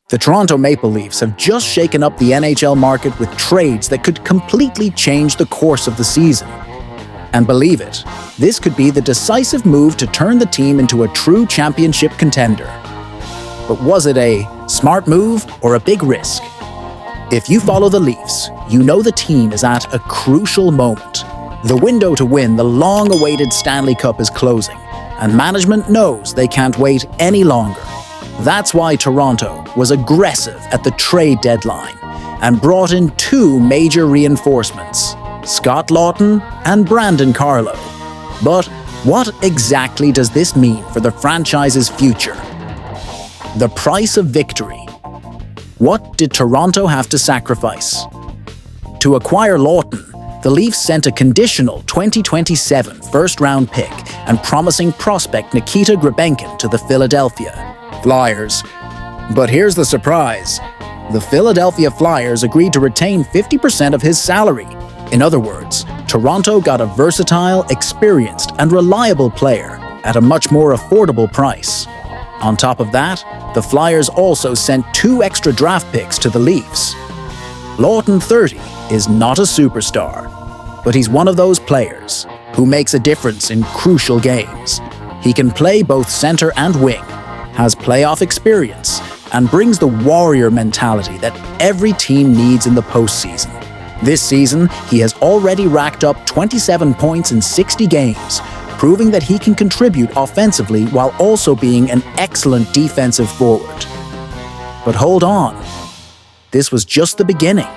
The Toronto Maple Leafs have just shaken up the NHL market with trades that could completely change the course of the season. And believe it, this could be the decisive move to turn the team into a true championship contender. But was it a smart move or a big risk? If you follow the Leafs, you know the team is at a crucial moment. The window to win the long-awaited Stanley Cup is closing, and management knows they can't wait any longer. That's why Toronto was aggressive at the trade deadline and brought in two major reinforcements, Scott Laughton and Carlo. But what exactly does this mean for the franchise's future? The price of victory. What did Toronto have to sacrifice? To acquire Laughton, the Leafs sent a conditional 2027 first-round pick and promising prospect Nikita Grebenkin to the Philadelphia Flyers. But here's the surprise. The Philadelphia Flyers agreed to retain 50% of his salary. In other words, Toronto got a versatile, experienced, and reliable player at a much more affordable price. On top of that, the Flyers also sent 2 extra draft picks to the Leafs. Laughton, 30, is not a superstar, but he's one of those players who makes a difference in crucial games. He can play both center and wing, has playoff experience, and brings the warrior mentality that every team needs in the postseason. This season, he has already racked up 27 points in 60 games, proving that he can contribute offensively while also being an excellent defensive forward. But hold on, this was just the beginning.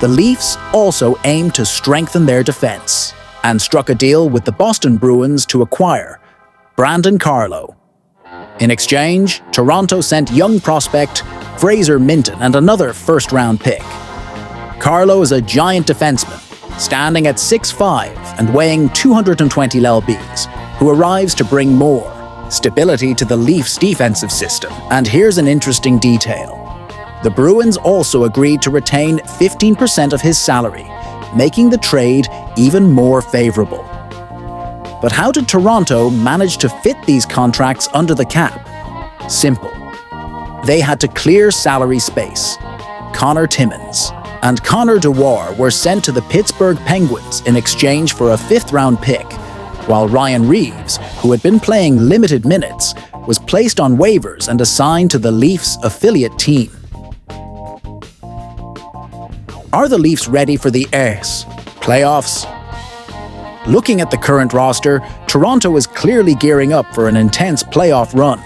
The Leafs also aimed to strengthen their defense and struck a deal with the Boston Bruins to acquire Carlo. In exchange, Toronto sent young prospect Fraser Minton and another first-round pick. Carlo is a giant defenseman, standing at 6'5" and weighing 220 lbs, who arrives to bring more stability to the Leafs' defensive system. And here's an interesting detail. The Bruins also agreed to retain 15% of his salary, making the trade even more favorable. But how did Toronto manage to fit these contracts under the cap? Simple. They had to clear salary space. Connor Timmins and Connor Dewar were sent to the Pittsburgh Penguins in exchange for a 5th-round pick, while Ryan Reeves, who had been playing limited minutes, was placed on waivers and assigned to the Leafs affiliate team. Are the Leafs ready for the playoffs? Looking at the current roster, Toronto is clearly gearing up for an intense playoff run.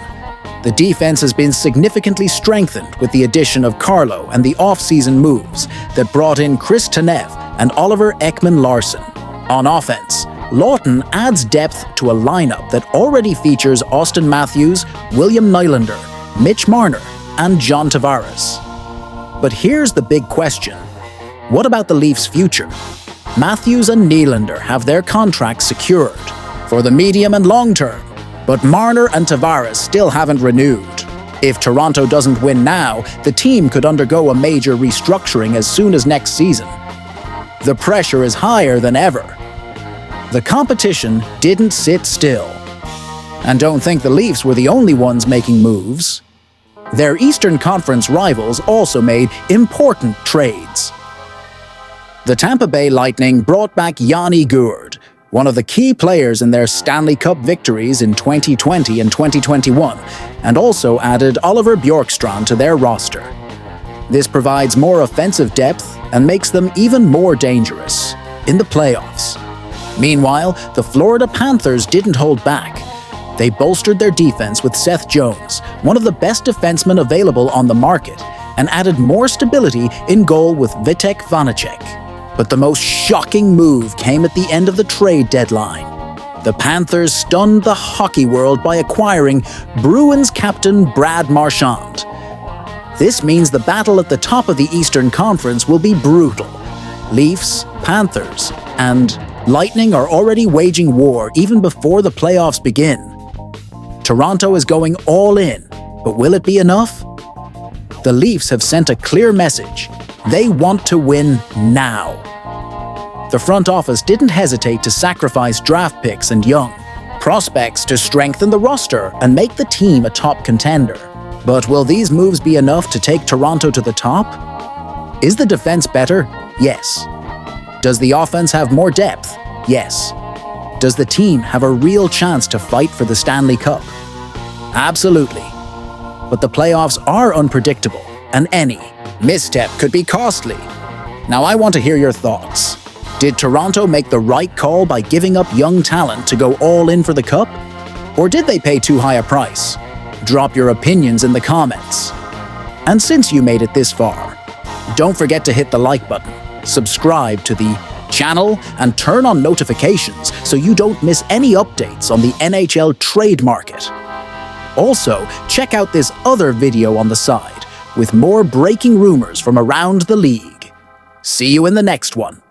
The defense has been significantly strengthened with the addition of Carlo and the off-season moves that brought in Chris Tanev and Oliver Ekman-Larsson. On offense, Laughton adds depth to a lineup that already features Austin Matthews, William Nylander, Mitch Marner, and John Tavares. But here's the big question. What about the Leafs' future? Matthews and Nylander have their contracts secured for the medium and long term, but Marner and Tavares still haven't renewed. If Toronto doesn't win now, the team could undergo a major restructuring as soon as next season. The pressure is higher than ever. The competition didn't sit still. And don't think the Leafs were the only ones making moves. Their Eastern Conference rivals also made important trades. The Tampa Bay Lightning brought back Yanni Gourde, one of the key players in their Stanley Cup victories in 2020 and 2021, and also added Oliver Bjorkstrand to their roster. This provides more offensive depth and makes them even more dangerous in the playoffs. Meanwhile, the Florida Panthers didn't hold back. They bolstered their defense with Seth Jones, one of the best defensemen available on the market, and added more stability in goal with Vitek Vanacek. But the most shocking move came at the end of the trade deadline. The Panthers stunned the hockey world by acquiring Bruins captain Brad Marchand. This means the battle at the top of the Eastern Conference will be brutal. Leafs, Panthers, and Lightning are already waging war even before the playoffs begin. Toronto is going all in, but will it be enough? The Leafs have sent a clear message. They want to win now. The front office didn't hesitate to sacrifice draft picks and young prospects to strengthen the roster and make the team a top contender. But will these moves be enough to take Toronto to the top? Is the defense better? Yes. Does the offense have more depth? Yes. Does the team have a real chance to fight for the Stanley Cup? Absolutely. But the playoffs are unpredictable, and any misstep could be costly. Now I want to hear your thoughts. Did Toronto make the right call by giving up young talent to go all in for the Cup? Or did they pay too high a price? Drop your opinions in the comments. And since you made it this far, don't forget to hit the like button, subscribe to the channel, and turn on notifications so you don't miss any updates on the NHL trade market. Also, check out this other video on the side with more breaking rumors from around the league. See you in the next one.